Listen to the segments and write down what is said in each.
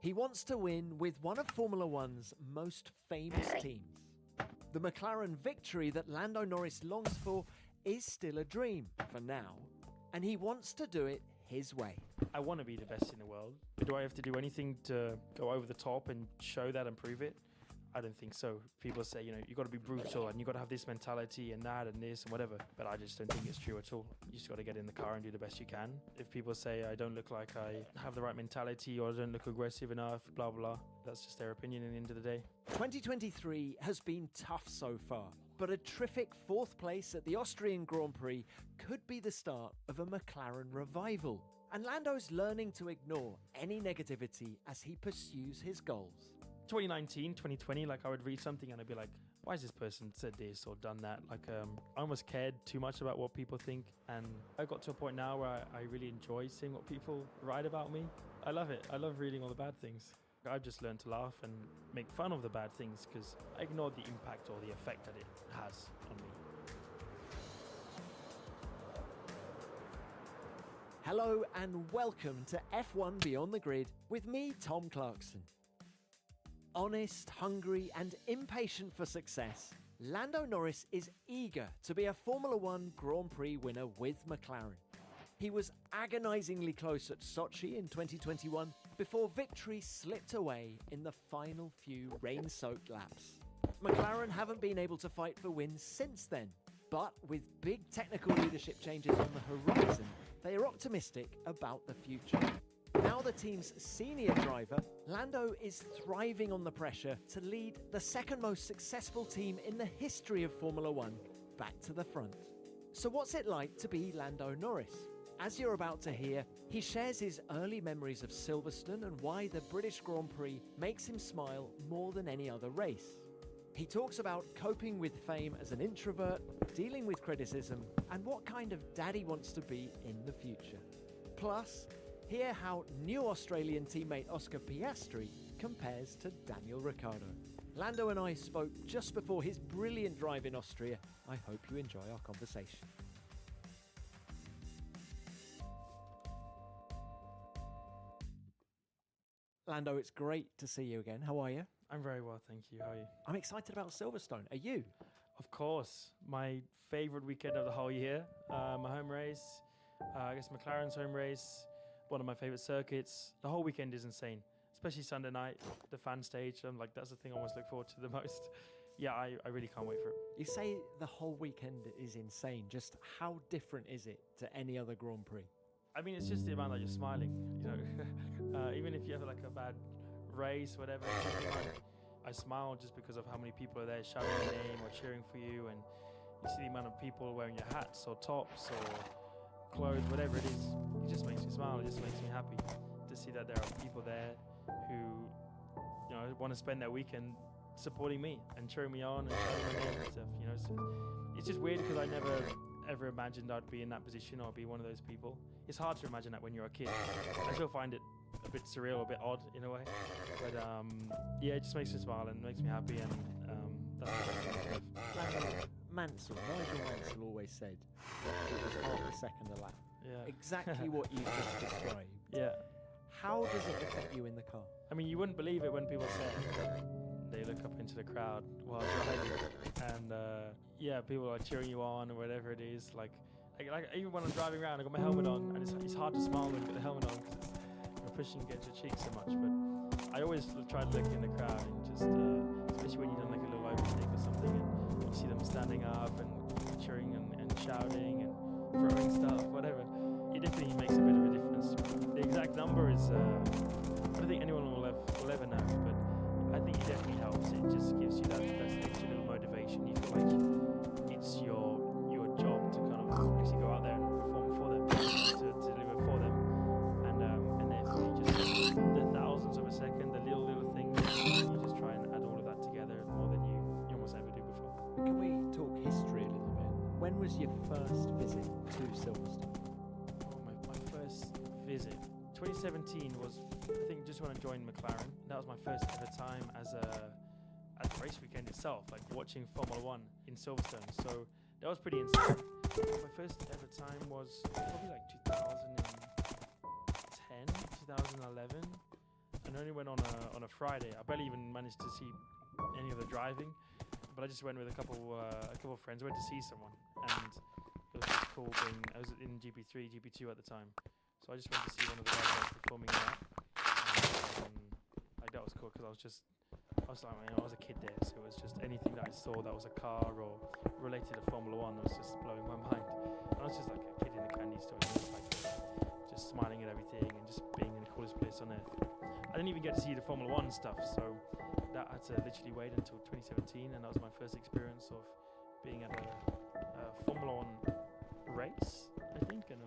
He wants to win with one of Formula One's most famous teams. The McLaren victory that Lando Norris longs for is still a dream for now, and he wants to do it his way. I want to be the best in the world. Do I have to do anything to go over the top and show that and prove it? I don't think so. People say, you got to be brutal and you got to have this mentality and that and this and whatever. But I just don't think it's true at all. You just got to get in the car and do the best you can. If people say I don't look like I have the right mentality or I don't look aggressive enough, blah, blah, that's just their opinion at the end of the day. 2023 has been tough so far, but a terrific fourth place at the Austrian Grand Prix could be the start of a McLaren revival. And Lando's learning to ignore any negativity as he pursues his goals. 2019, 2020, I would read something and I'd be like, why has this person said this or done that? I almost cared too much about what people think. And I got to a point now where I really enjoy seeing what people write about me. I love it. I love reading all the bad things. I've just learned to laugh and make fun of the bad things because I ignore the impact or the effect that it has on me. Hello and welcome to F1 Beyond the Grid with me, Tom Clarkson. Honest, hungry and impatient for success, Lando Norris is eager to be a Formula One Grand Prix winner with McLaren. He was agonisingly close at Sochi in 2021 before victory slipped away in the final few rain-soaked laps. McLaren haven't been able to fight for wins since then, but with big technical leadership changes on the horizon, they are optimistic about the future. Now the team's senior driver, Lando is thriving on the pressure to lead the second most successful team in the history of Formula One back to the front. So what's it like to be Lando Norris? As you're about to hear, he shares his early memories of Silverstone and why the British Grand Prix makes him smile more than any other race. He talks about coping with fame as an introvert, dealing with criticism, and what kind of dad he wants to be in the future. Plus, hear how new Australian teammate Oscar Piastri compares to Daniel Ricciardo. Lando and I spoke just before his brilliant drive in Austria. I hope you enjoy our conversation. Lando, it's great to see you again. How are you? I'm very well, thank you. How are you? I'm excited about Silverstone. Are you? Of course. My favourite weekend of the whole year. My home race, I guess McLaren's home race, one of my favourite circuits. The whole weekend is insane, especially Sunday night, the fan stage. That's the thing I always look forward to the most. Yeah, I really can't wait for it. You say the whole weekend is insane. Just how different is it to any other Grand Prix? I mean, it's just the amount that you're smiling, even if you have a bad race, whatever. I smile just because of how many people are there shouting your name or cheering for you, and you see the amount of people wearing your hats or tops or clothes, whatever it is. It just makes me smile. It just makes me happy to see that there are people there who, want to spend their weekend supporting me and cheering me on and shouting my name and stuff. It's just weird because I never ever imagined I'd be in that position or be one of those people. It's hard to imagine that when you're a kid. I still find it a bit surreal, a bit odd in a way. But yeah, it just makes me smile and makes me happy, and that's the best thing in life. Nigel Mansell always said it was half a second a lap. Yeah. Exactly what you just described. Yeah. How does it affect you in the car? I mean, you wouldn't believe it when people say they look up into the crowd while driving, and yeah, people are cheering you on or whatever it is. Like even when I'm driving around, I got my helmet on, and it's hard to smile when you got the helmet on because you're pushing against your cheeks so much. But I always try to look in the crowd and just, especially when you've done a little overtake or something, and you see them standing up and cheering and shouting and throwing stuff, whatever. It definitely makes a bit of a difference. The exact number is, I don't think anyone will ever know, but I think it definitely helps. It just gives you that extra little motivation. You feel like it's your job to kind of actually go out there and perform for them, to deliver for them, and therefore you just the thousands of a second, the little things, you just try and add all of that together more than you almost ever do before. Can we talk history a little bit? When was your first visit to Silverstone? My first visit. 2017 was, I think, just when I joined McLaren. That was my first ever time as the race weekend itself, like watching Formula One in Silverstone. So that was pretty insane. My first ever time was probably like 2010, 2011. I I only went on a Friday. I barely even managed to see any of the driving, but I just went with a couple of friends. I went to see someone, and it was just cool being. I was in GP3, GP2 at the time, so I just went to see one of the guys that was performing that. And, like that was cool because I was like, I was a kid there, so it was just anything that I saw that was a car or related to Formula One was just blowing my mind. And I was just like a kid in a candy store, you know, like just smiling at everything and just being in the coolest place on earth. I didn't even get to see the Formula One stuff, so that I had to literally wait until 2017, and that was my first experience of being at a Formula One race, I think, and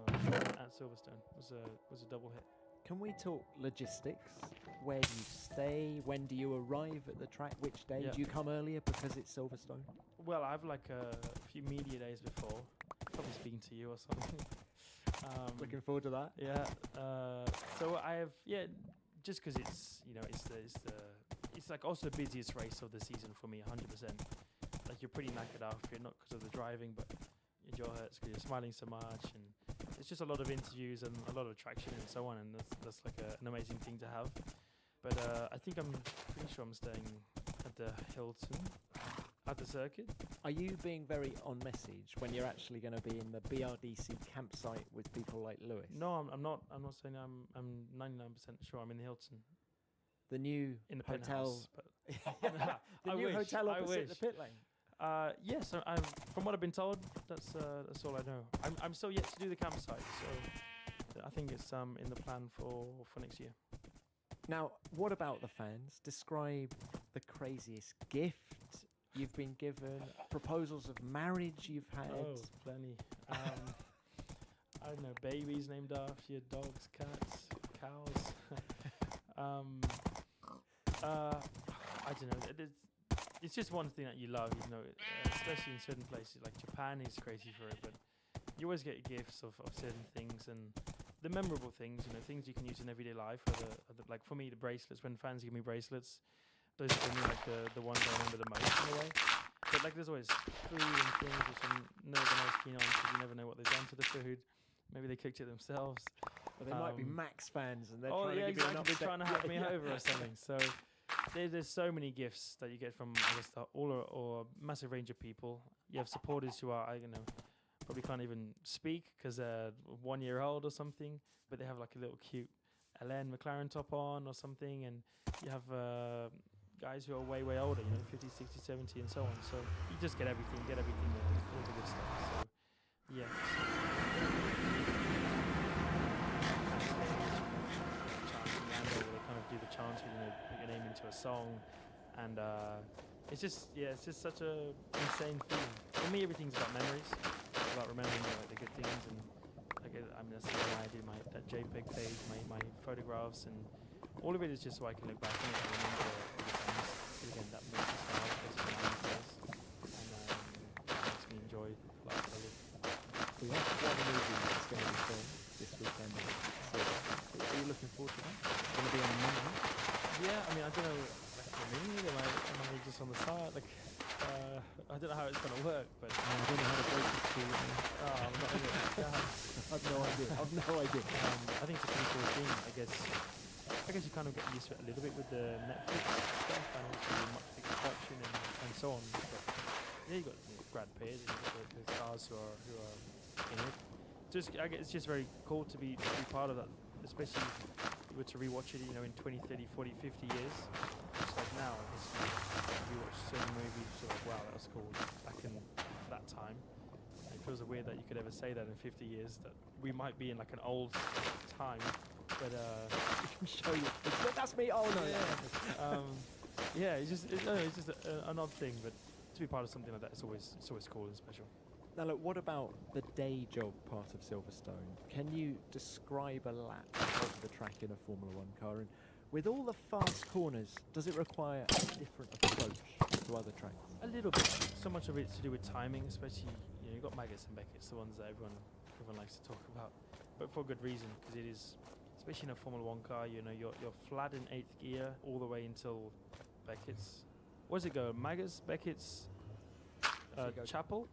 at Silverstone. It was a double hit. Can we talk logistics? Where do you stay? When do you arrive at the track? Which day? Yeah. Do you come earlier because it's Silverstone? Well, I have like a few media days before, probably speaking to you or something. Looking forward to that. Yeah. So I have, just because it's it's like also the busiest race of the season for me, 100%. Like you're pretty knackered after it, not because of the driving, but your jaw hurts because you're smiling so much, and it's just a lot of interviews and a lot of traction and so on, and that's like an amazing thing to have. But I think I'm pretty sure I'm staying at the Hilton at the circuit. Are you being very on message when you're actually going to be in the BRDC campsite with people like Lewis? No, I'm not. I'm not saying I'm 99% sure I'm in the Hilton. The new In the hotel. penthouse, The I new wish, hotel I opposite wish. the pit lane. Yes, from what I've been told, that's all I know. I'm still yet to do the campsite, so I think it's in the plan for next year. Now, what about the fans? Describe the craziest gift you've been given, proposals of marriage you've had. Oh, plenty. I don't know, babies named after your dogs, cats, cows. I don't know. It's just one thing that you love, you know, especially in certain places. Like Japan is crazy for it, but you always get gifts of certain things, and the memorable things, you know, things you can use in everyday life. Like for me, the bracelets. When fans give me bracelets, those are for me like the ones I remember the most in a way. But like there's always food and things which I'm never the most keen on because you never know what they've done to the food. Maybe they cooked it themselves. But they might be Max fans and they're Oh trying yeah, to give you an exactly. upset. They're trying to have me over or something. So there's so many gifts that you get from I guess or a massive range of people. You have supporters who are probably can't even speak because they're 1 year old or something, but they have like a little cute LN McLaren top on or something, and you have guys who are way older, 50, 60, 70 and so on. So you just get everything, all the good stuff. So yeah. They kind of do the chants, put your name into a song, and it's just such a insane feeling. For me, everything's about memories, it's about remembering the good things, and that's why I do that JPEG page, my photographs, and all of it is just so I can look back on it and remember all the times. Again, that makes me smile, makes me and makes me enjoy life I live. We have one movie that's going to be filmed this weekend. So are you looking forward to that? It's going to be on Monday. Yeah, I mean, I don't know. Am I just on the side? I don't know how it's going to work, but I don't know how to break it to you. I'm not in it. I've no idea. I think it's a pretty cool thing. I guess you kind of get used to it a little bit with the Netflix stuff and also the much bigger production and so on. But yeah, you got Brad Pitt and you got the stars who are in it. I guess it's just very cool to be part of that, especially if you were to rewatch it, in 20, 30, 40, 50 years. Just like now, I guess you watch certain movies, you're like, wow, that was cool back in that time. And it feels weird that you could ever say that in 50 years, that we might be in like an old time, but I can show you. That's me. Oh no. Yeah. It's just an odd thing, but to be part of something like that, it's always cool and special. Now look, what about the day job part of Silverstone? Can you describe a lap of the track in a Formula One car? And with all the fast corners, does it require a different approach to other tracks? A little bit. So much of it's to do with timing, especially you've got Maggotts and Beckett's, the ones that everyone likes to talk about, but for good reason, because it is, especially in a Formula One car, you're flat in 8th gear all the way until Beckett's. Where does it go? Maggotts, Beckett's, Chapel.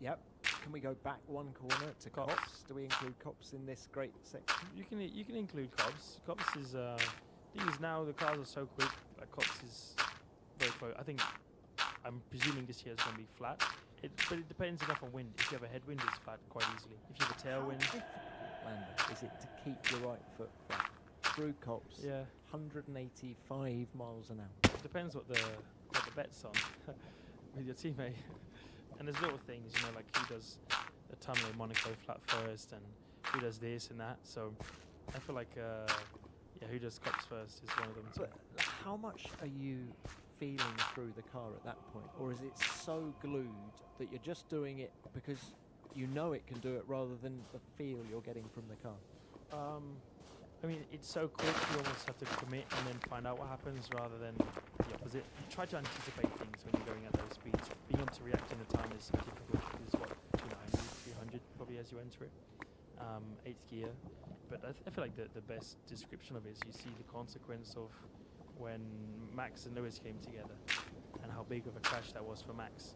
Yep. Can we go back one corner to Copse? Do we include Copse in this great section? You can include Copse. Copse is Thing is, now the cars are so quick. Like Cox is very close. I'm presuming this year is going to be flat. But it depends enough on wind. If you have a headwind, it's flat quite easily. If you have a tailwind, How difficult, Lando, is it to keep your right foot flat through Cops? yeah, 185 miles an hour. it depends what the bet's on with your teammate. And there's little things, you know, like who does the tunnel in Monaco flat first, and who does this and that. So I feel like, who does Cops first is one of them. But how much are you feeling through the car at that point? Or is it so glued that you're just doing it because you know it can do it rather than the feel you're getting from the car? I mean, it's so quick, you almost have to commit and then find out what happens rather than the opposite. You try to anticipate things when you're going at those speeds. Being able to react in the time is so difficult because what, 290, 300 probably as you enter it. 8th gear. But I feel like the best description of it is you see the consequence of when Max and Lewis came together and how big of a crash that was for Max.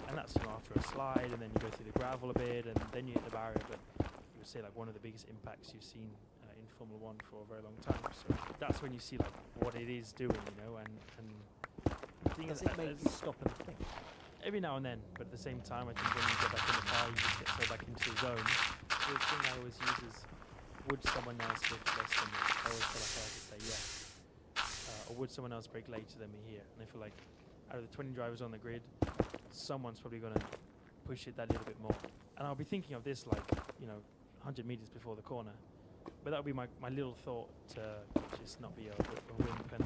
And that's, you know, after a slide, and then you go through the gravel a bit, and then you hit the barrier. But you would say like one of the biggest impacts you've seen in Formula One for a very long time. So that's when you see like what it is doing, you know. And the thing Does is it that make you stop and think? every now and then, but at the same time, I think when you get back in the car, you just get so back into the zone. The thing I always use is, would someone else lift less than me? I always feel like I have to say yes. Or would someone else brake later than me here? And I feel like out of the 20 drivers on the grid, someone's probably going to push it that little bit more. And I'll be thinking of this like, you know, 100 meters before the corner. But that would be my little thought to just not be a wimp and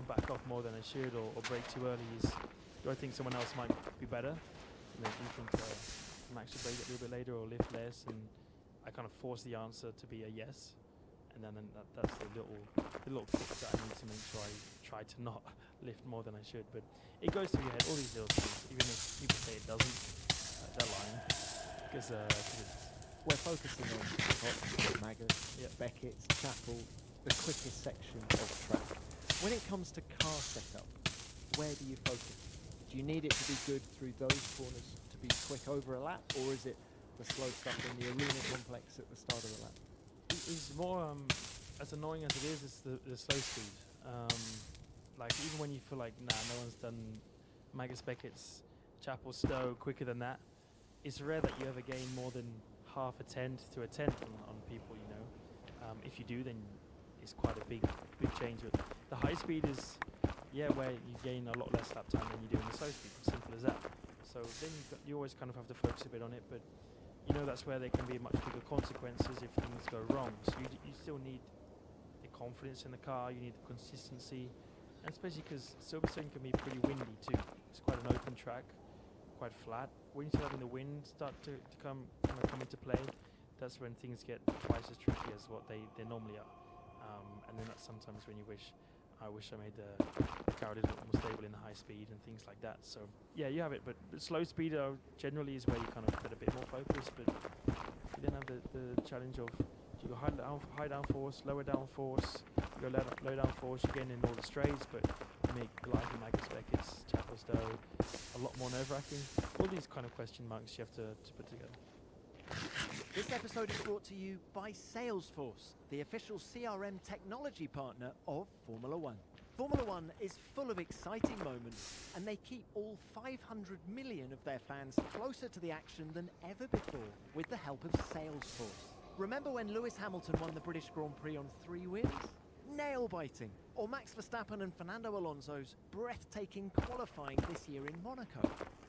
back off more than I should, or brake too early. Do I think someone else might be better? You know, do you think Max should brake a little bit later or lift less? And I kind of force the answer to be a yes. And then that's the little kick that I need to make sure I try to not lift more than I should. But it goes through your head, all these little things, even if people say it doesn't, they're lying. Because We're focusing on Cox, Maggott, Beckett, Chapel, the quickest section of track. When it comes to car setup, where do you focus? Do you need it to be good through those corners to be quick over a lap, or is it the slow stuff in the arena complex at the start of the lap? It's more, as annoying as it is, it's the slow speed. Like, even when you feel like, no one's done Maggott, Beckett's, Chapel, Stowe quicker than that, it's rare that you ever gain more than half a tenth to a tenth on people, you know. If you do, then it's quite a big change. But the high speed is, where you gain a lot less lap time than you do in the slow speed, simple as that. So then you always kind of have to focus a bit on it, but you know that's where there can be much bigger consequences if things go wrong. So you still need the confidence in the car, you need the consistency, and especially because Silverstone can be pretty windy too. It's quite an open track, quite flat. When you start having the wind start to come into play, that's when things get twice as tricky as what they normally are. And then that's sometimes when I wish I made the car a little bit more stable in the high speed and things like that. So yeah, you have it, but slow speed generally is where you kind of put a bit more focus, but you then have the challenge of, you go high down force, lower down force, you go low down force, you're getting in all the straights, but you make life in Maggott, Beckett's, Chapel, Stowe a lot more nerve-wracking. All these kind of question marks you have to put together. This episode is brought to you by Salesforce, the official CRM technology partner of Formula One. Formula One is full of exciting moments, and they keep all 500 million of their fans closer to the action than ever before with the help of Salesforce. Remember when Lewis Hamilton won the British Grand Prix on 3 wins? Nail-biting. Or Max Verstappen and Fernando Alonso's breathtaking qualifying this year in Monaco.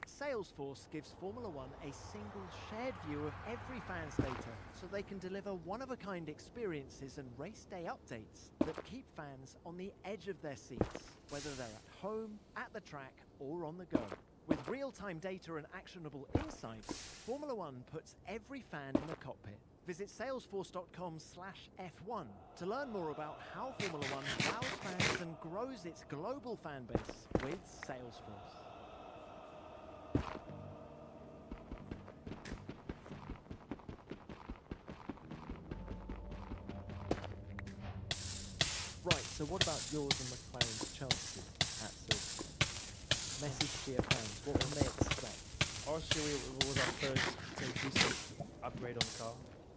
Salesforce gives Formula One a single shared view of every fan's data so they can deliver one-of-a-kind experiences and race day updates that keep fans on the edge of their seats, whether they're at home, at the track, or on the go. With real-time data and actionable insights, Formula One puts every fan in the cockpit. Visit salesforce.com/F1 to learn more about how Formula One wows fans and grows its global fan base with Salesforce. Right, so what about yours and McLaren's chances at Silverstone? Message to your fans, what can they expect? Austria was our first decent upgrade on the car.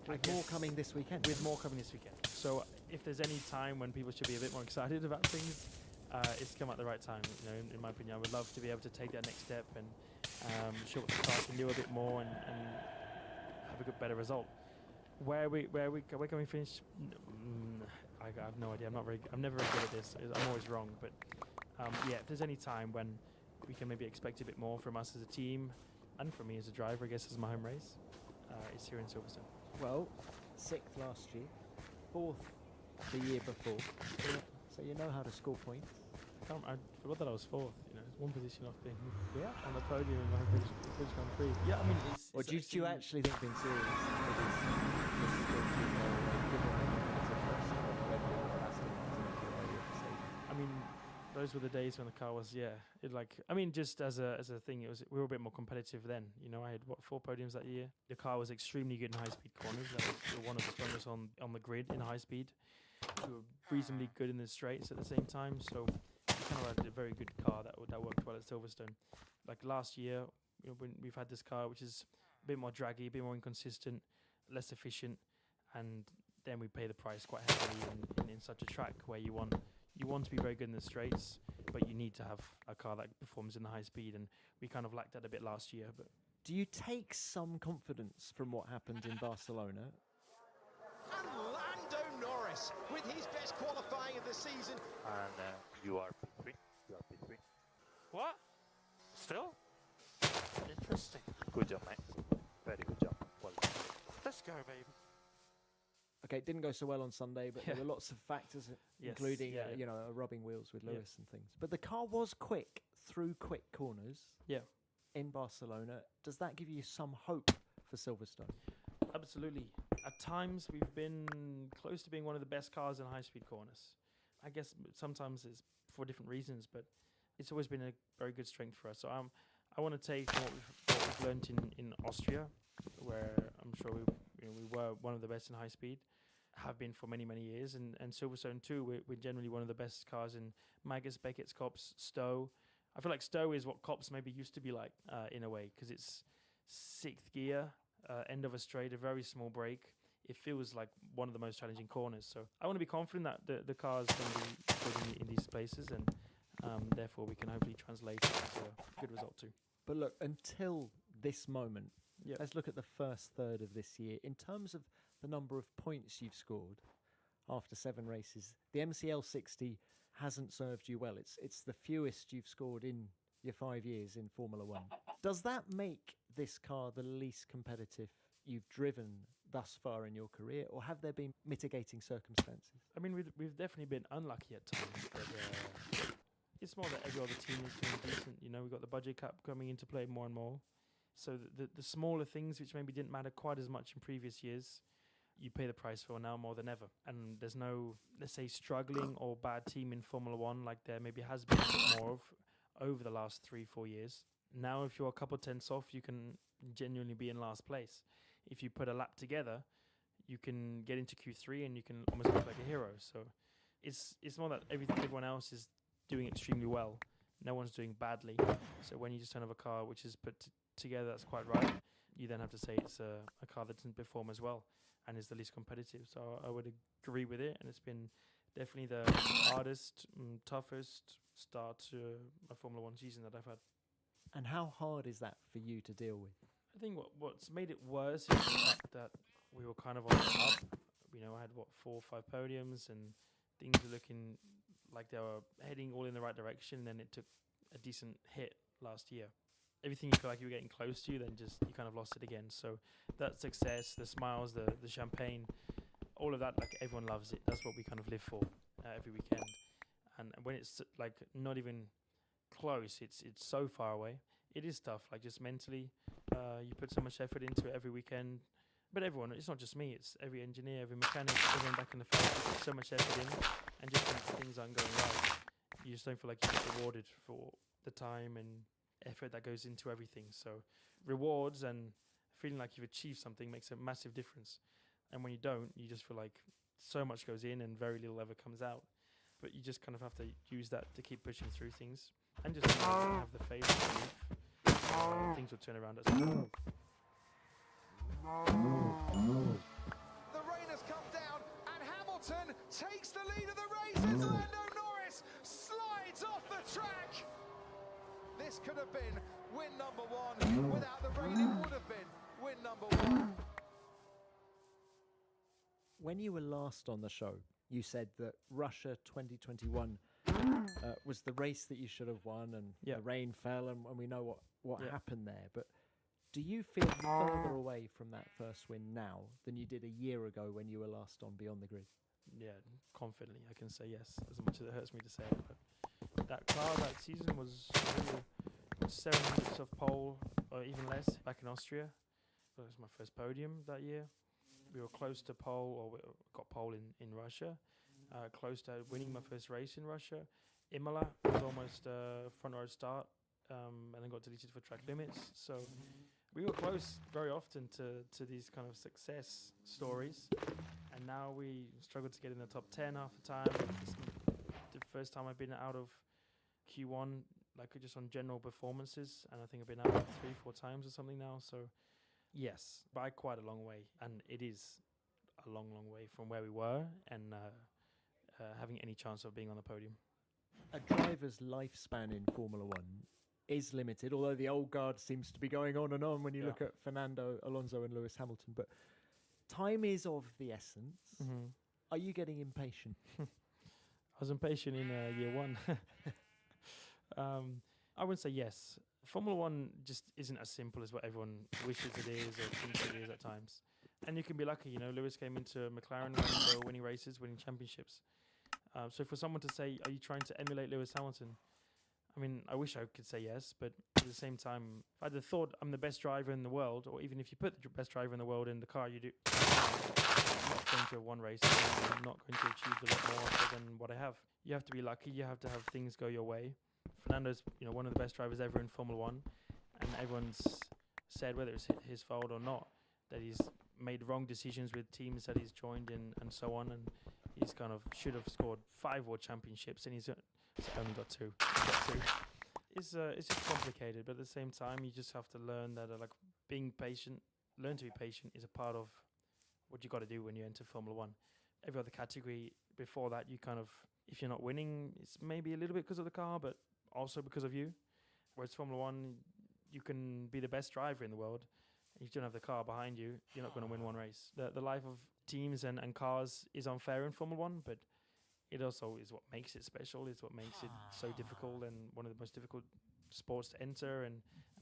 With more coming this weekend. With more coming this weekend. So if there's any time when people should be a bit more excited about things, it's come at the right time. You know, in my opinion, I would love to be able to take that next step and show what the car can do a bit more and have a good, better result. Where can we finish? I have no idea. I'm never very good at this. I'm always wrong. But yeah, if there's any time when we can maybe expect a bit more from us as a team and from me as a driver, I guess, as my home race, it's here in Silverstone. Well, 6th last year, 4th the year before, so you know how to score points. I forgot that I was 4th. You know, it's one position off being on the podium in my British Grand Prix. Yeah, I mean, it's. Or do you actually think, being serious, this is going to go away, given that it's a first I mean, those were the days when the car was, just as a thing, we were a bit more competitive then. You know, I had 4 podiums that year. The car was extremely good in high-speed corners. That was one of the strongest on the grid in high speed. We were reasonably good in the straights at the same time. So we kind of had a very good car that worked well at Silverstone. Like last year, you know, when we've had this car which is a bit more draggy, a bit more inconsistent, less efficient, and then we pay the price quite heavily in such a track where you want to be very good in the straights, but you need to have a car that performs in the high speed, and we kind of lacked that a bit last year. But do you take some confidence from what happened in Barcelona? And Lando Norris with his best qualifying of the season. And you are P3. what? Still? Interesting. Good job, mate. Very good job. Well done. Let's go, baby. Okay, it didn't go so well on Sunday, but there were lots of factors, including rubbing wheels with Lewis and things. But the car was quick through quick corners. Yeah. In Barcelona, does that give you some hope for Silverstone? Absolutely. At times, we've been close to being one of the best cars in high-speed corners. I guess sometimes it's for different reasons, but it's always been a very good strength for us. So I want to take what we've learned in Austria, where I'm sure we were one of the best in high speed, have been for many, many years, and Silverstone too. We're generally one of the best cars in Magus, Beckett's, Copse, Stowe. I feel like Stowe is what Copse maybe used to be like in a way, because it's 6th gear, end of a straight, a very small brake. It feels like one of the most challenging corners. So I want to be confident that the cars can be good in these places, and therefore we can hopefully translate it into a good result too. But look, until this moment, let's look at the first third of this year. In terms of the number of points you've scored after 7 races, the MCL 60 hasn't served you well. It's the fewest you've scored in your 5 years in Formula One. Does that make this car the least competitive you've driven thus far in your career, or have there been mitigating circumstances? I mean, we've definitely been unlucky at times, but it's more that every other team is doing decent. You know, we've got the budget cap coming into play more and more. So the smaller things, which maybe didn't matter quite as much in previous years, you pay the price for now more than ever. And there's no, let's say, struggling or bad team in Formula One like there maybe has been a bit more of over the last 3-4 years. Now, if you're a couple tenths off, you can genuinely be in last place. If you put a lap together, you can get into Q3 and you can almost look like a hero. So it's more that everyone else is doing extremely well. No one's doing badly. So when you just turn up a car which is put together that's quite right, you then have to say it's a car that doesn't perform as well and is the least competitive. So I would agree with it, and it's been definitely the hardest, toughest start to a Formula One season that I've had. And how hard is that for you to deal with? I think what's made it worse is the fact that we were kind of on the up. You know, I had 4 or 5 podiums, and things were looking like they were heading all in the right direction. Then it took a decent hit last year. Everything you feel like you were getting close to, then just you kind of lost it again. So that success, the smiles, the champagne, all of that, like everyone loves it. That's what we kind of live for every weekend. And when it's like not even close, it's so far away. It is tough, like just mentally. You put so much effort into it every weekend. But everyone, it's not just me, it's every engineer, every mechanic, everyone back in the factory puts so much effort in, and just when things aren't going right, you just don't feel like you get rewarded for the time and effort that goes into everything. So rewards and feeling like you've achieved something makes a massive difference. And when you don't, you just feel like so much goes in and very little ever comes out. But you just kind of have to use that to keep pushing through things and just have the faith and belief things will turn around at some point. Hamilton takes the lead of the race as Lando Norris slides off the track. This could have been win number one. Without the rain, it would have been win number one. When you were last on the show, you said that Russia 2021 was the race that you should have won, and the rain fell, and we know what happened there. But do you feel further away from that first win now than you did a year ago when you were last on Beyond the Grid? Yeah, confidently I can say yes, as much as it hurts me to say it. But that car that season was really 700ths of pole, or even less, back in Austria. It was my first podium that year. We were close to pole, or we got pole in Russia. Close to winning my first race in Russia. Imola was almost front row start, and then got deleted for track limits. So we were close very often to these kind of success stories, and now we struggle to get in the top 10 half the time. It's the first time I've been out of Q1, like just on general performances, and I think I've been out 3-4 times or something now. So yes, by quite a long way, and it is a long way from where we were, and having any chance of being on the podium. A driver's lifespan in Formula One is limited, although the old guard seems to be going on and on when you look at Fernando Alonso and Lewis Hamilton. But time is of the essence. Mm-hmm. Are you getting impatient? I was impatient in year one. I wouldn't say yes. Formula One just isn't as simple as what everyone wishes it is or thinks it is at times. And you can be lucky, you know. Lewis came into McLaren when they were winning races, winning championships. So for someone to say, are you trying to emulate Lewis Hamilton? I mean, I wish I could say yes, but at the same time, if I'd have thought I'm the best driver in the world, or even if you put the best driver in the world in the car you do, I'm not going to have one race. I'm not going to achieve a lot more than what I have. You have to be lucky. You have to have things go your way. Fernando's, one of the best drivers ever in Formula One, and everyone's said, whether it's his fault or not, that he's made wrong decisions with teams that he's joined in and so on, and he's kind of should have scored 5 world championships, and he's only got 2. It's just complicated, but at the same time, you just have to learn that being patient, learn to be patient is a part of what you got to do when you enter Formula One. Every other category before that, you kind of, if you're not winning, it's maybe a little bit because of the car, but also because of you. Whereas Formula One, you can be the best driver in the world, and if you don't have the car behind you, you're not going to win one race. The life of teams and cars is unfair in Formula One, but it also is what makes it special, is what makes it so difficult, and one of the most difficult sports to enter and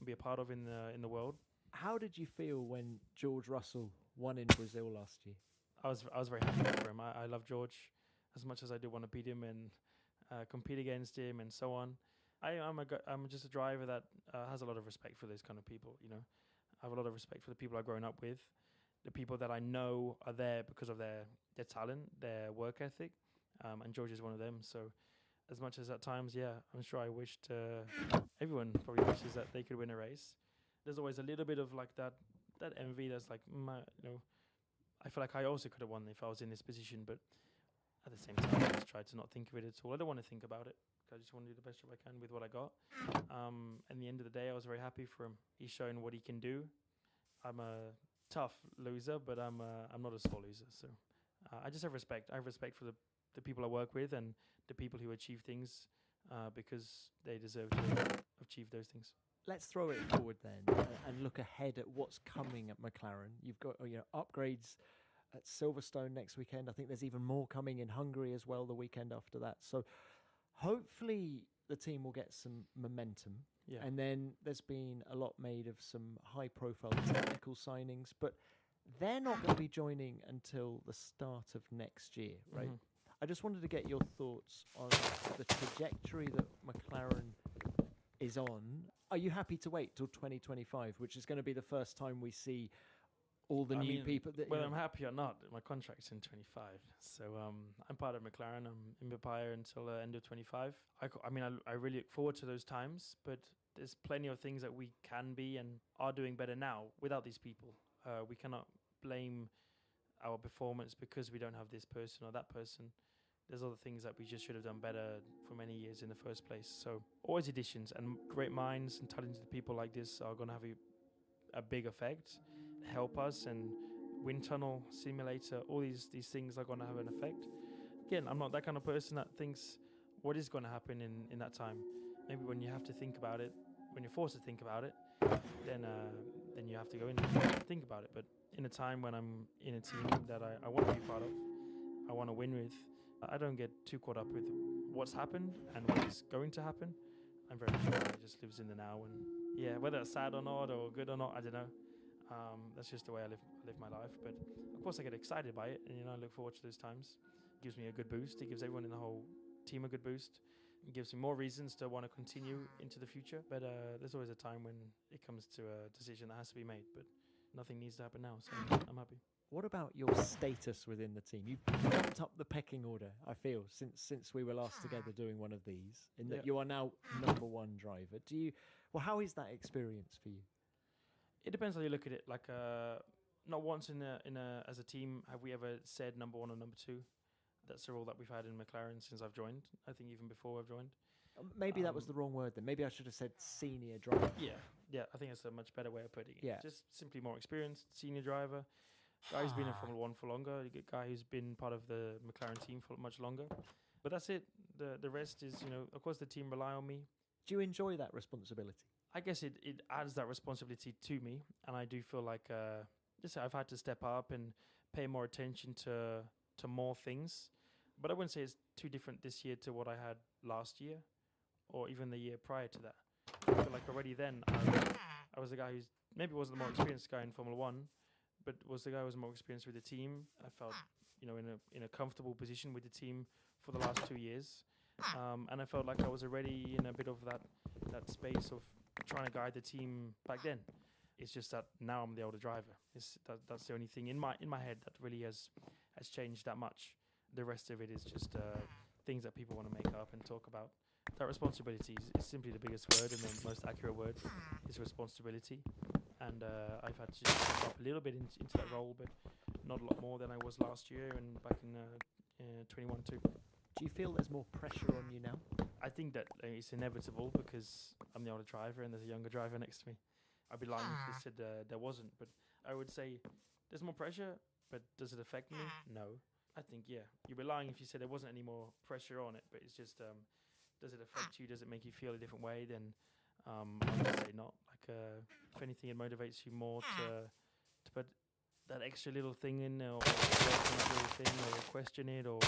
be a part of in the world. How did you feel when George Russell won in Brazil last year? I was very happy for him. I love George as much as I do want to beat him and compete against him and so on. I'm just a driver that has a lot of respect for those kind of people, I have a lot of respect for the people I've grown up with, the people that I know are there because of their talent, their work ethic, and George is one of them. So as much as at times, I'm sure I wished, everyone probably wishes that they could win a race. There's always a little bit of that envy that's I feel like I also could have won if I was in this position, but at the same time, I just try to not think of it at all. I don't want to think about it. I just want to do the best job I can with what I got. At the end of the day, I was very happy for him. He's shown what he can do. I'm a tough loser, but I'm not a sore loser. So I just have respect. I have respect for the people I work with and the people who achieve things because they deserve to achieve those things. Let's throw it forward then and look ahead at what's coming at McLaren. You've got upgrades at Silverstone next weekend. I think there's even more coming in Hungary as well the weekend after that. So hopefully the team will get some momentum. Yeah. And then there's been a lot made of some high-profile technical signings, but they're not going to be joining until the start of next year, right? Mm-hmm. I just wanted to get your thoughts on the trajectory that McLaren is on. Are you happy to wait till 2025, which is going to be the first time we see all the new people? Whether I'm happy or not, my contract's in 25. So I'm part of McLaren. I'm in Empire until the end of 25. I really look forward to those times, but there's plenty of things that we can be and are doing better now without these people. We cannot blame our performance because we don't have this person or that person. There's other things that we just should have done better for many years in the first place. So always additions, and great minds and talented people like this are going to have a big effect, help us, and wind tunnel simulator, all these things are going to have an effect. Again, I'm not that kind of person that thinks what is going to happen in that time. Maybe when you have to think about it, when you're forced to think about it, then you have to go in and think about it. But in a time when I'm in a team that I want to be part of, I want to win with, I don't get too caught up with what's happened and what is going to happen. I'm very sure it just lives in the now, and yeah, whether it's sad or not or good or not, I don't know. That's just the way I live my life. But of course, I get excited by it, and I look forward to those times. It gives me a good boost. It gives everyone in the whole team a good boost. It gives me more reasons to want to continue into the future. But there's always a time when it comes to a decision that has to be made. But nothing needs to happen now, so I'm happy. What about your status within the team? You've bumped up the pecking order, I feel, since we were last together doing one of these, in that you are now number one driver. How is that experience for you? It depends how you look at it. Like, not once as a team have we ever said number one or number two. That's the role that we've had in McLaren since I've joined. I think even before I've joined. Maybe that was the wrong word then. Maybe I should have said senior driver. Yeah. I think that's a much better way of putting it. Yeah. Just simply more experienced, senior driver. Guy who's been in Formula 1 for longer. You get guy who's been part of the McLaren team for much longer. But that's it. The rest is, of course, the team rely on me. Do you enjoy that responsibility? I guess it adds that responsibility to me, and I do feel like I've had to step up and pay more attention to more things. But I wouldn't say it's too different this year to what I had last year, or even the year prior to that. I feel like already then I was the guy who's maybe wasn't the more experienced guy in Formula 1, but was the guy who was more experienced with the team. I felt in a comfortable position with the team for the last 2 years, and I felt like I was already in a bit of that space of trying to guide the team back then. It's just that now I'm the older driver. That's the only thing in my head that really has changed that much. The rest of it is just things that people want to make up and talk about. That responsibility is simply the biggest word, and the most accurate word is responsibility. And I've had to step up a little bit into that role, but not a lot more than I was last year and back in 21 too. Do you feel there's more pressure on you now? I think that it's inevitable because I'm the older driver and there's a younger driver next to me. I'd be lying if I said there wasn't, but I would say there's more pressure, but does it affect me? No. I think, you'd be lying if you said there wasn't any more pressure on it, but it's just, does it affect you? Does it make you feel a different way? Then I would say not. Like, if anything, it motivates you more to put that extra little thing in, or work on that little thing, or question it, or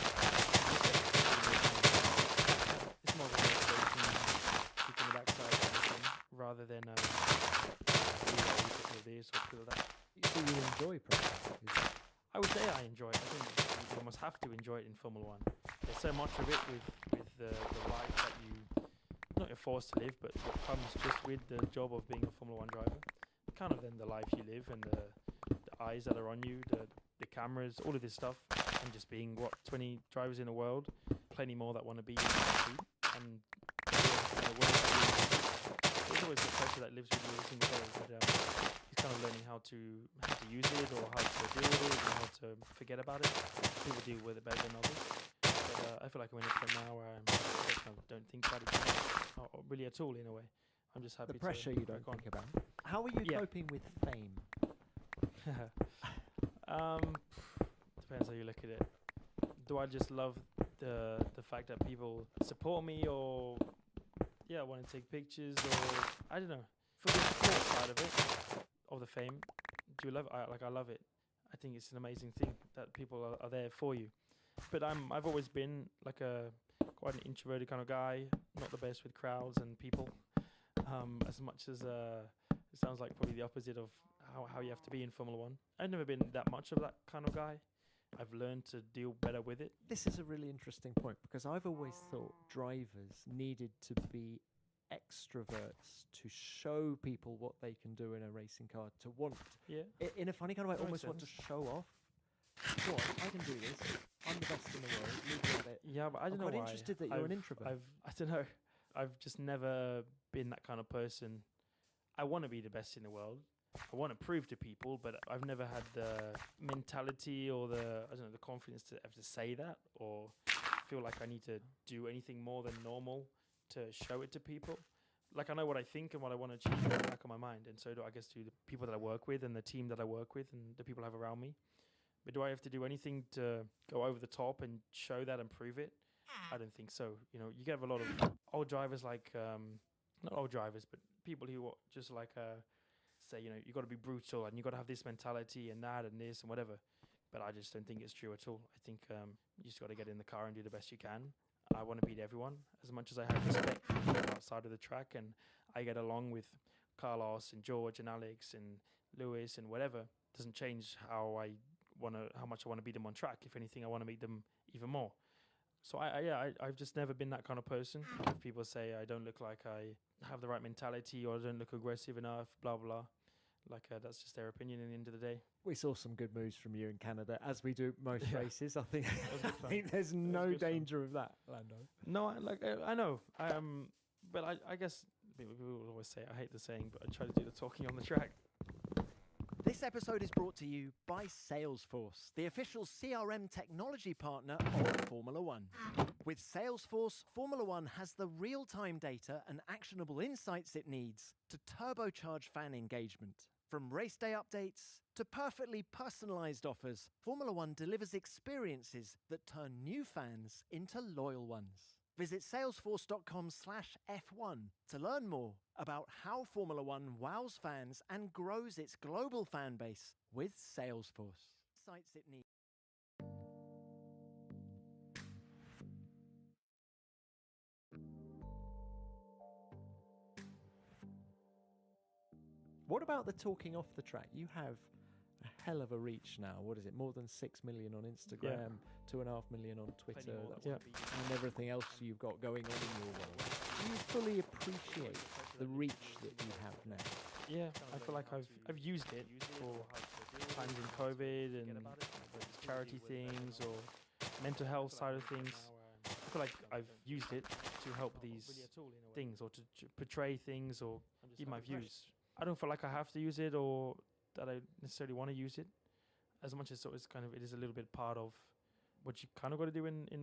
it's more of a motivation, keeping the backside of everything, rather than feel this or feel that. So you enjoy pressure? I would say I enjoy it. I think you almost have to enjoy it in Formula 1. There's so much of it with the life that not you're forced to live, but what comes just with the job of being a Formula 1 driver. Kind of then the life you live and the eyes that are on you, the cameras, all of this stuff, and just being 20 drivers in the world, plenty more that want to be in the team, and there's always the pressure that lives with you every single day, but it's kind of learning how to use it, or how to deal with it, or how to forget about it. People deal with it better than others, but I feel like I'm in a point now where I kind of don't think about it too much, or really at all in a way. I'm just happy. The pressure you don't think about. How are you coping with fame? Depends how you look at it. Do I just love the fact that people support me, or want to take pictures, or I don't know. For the support side of it, of the fame, do you love it? I love it. I think it's an amazing thing that people are there for you. But I've always been like quite an introverted kind of guy, not the best with crowds and people. As much as it sounds like probably the opposite of how you have to be in Formula 1. I've never been that much of that kind of guy. I've learned to deal better with it. This is a really interesting point, because I've always thought drivers needed to be extroverts to show people what they can do in a racing car, to want, in a funny kind of way, That almost makes want to sense. show off. Go on, I can do this. I'm the best in the world. You have it. Yeah, but I don't know I'm why. quite interested that you're an introvert. I don't know. I've just never been that kind of person. I want to be the best in the world. I want to prove to people, but I've never had the mentality or the confidence to have to say that, or feel like I need to do anything more than normal to show it to people. like I know what I think and what I want to achieve in the back of my mind, and so do I guess do the people that I work with and the team that I work with and the people I have around me. But do I have to do anything to go over the top and show that and prove it? I don't think so. You know, you get a lot of old drivers like not old drivers, but people who just like say, you know, you got to be brutal and you got to have this mentality and that and this and whatever. But I just don't think it's true at all. I think you just got to get in the car and do the best you can. I want to beat everyone as much as I have respect for people outside of the track, and I get along with Carlos and George and Alex and Lewis and whatever. Doesn't change how much I want to beat them on track. If anything, I want to beat them even more. So I've just never been that kind of person. If people say I don't look like I have the right mentality or I don't look aggressive enough, blah blah, like that's just their opinion. At the end of the day, We saw some good moves from you in Canada, as we do most Yeah. races. I think, was good I fun. think there's was no good fun. danger of that, Lando. no, I know, but I guess people always say, I hate the saying, but I try to do the talking on the track. This episode is brought to you by Salesforce, the official CRM technology partner of Formula One. With Salesforce, Formula One has the real-time data and actionable insights it needs to turbocharge fan engagement. From race day updates to perfectly personalized offers, Formula One delivers experiences that turn new fans into loyal ones. Visit salesforce.com/F1 to learn more about how Formula One wows fans and grows its global fan base with Salesforce. Sites it needs. What about the talking off the track? You have a hell of a reach now. What is it? More than 6 million on Instagram, 2.5 million on Twitter, and everything else you've got going on in your world. Do you fully appreciate the reach that you have now? Yeah, I feel like I've used it for times in COVID and charity things or mental health side of things. I feel like I've used it to help these things or to portray things or give my views. I don't feel like I have to use it or that I necessarily want to use it, as much as it is a little bit part of what you kind of got to do in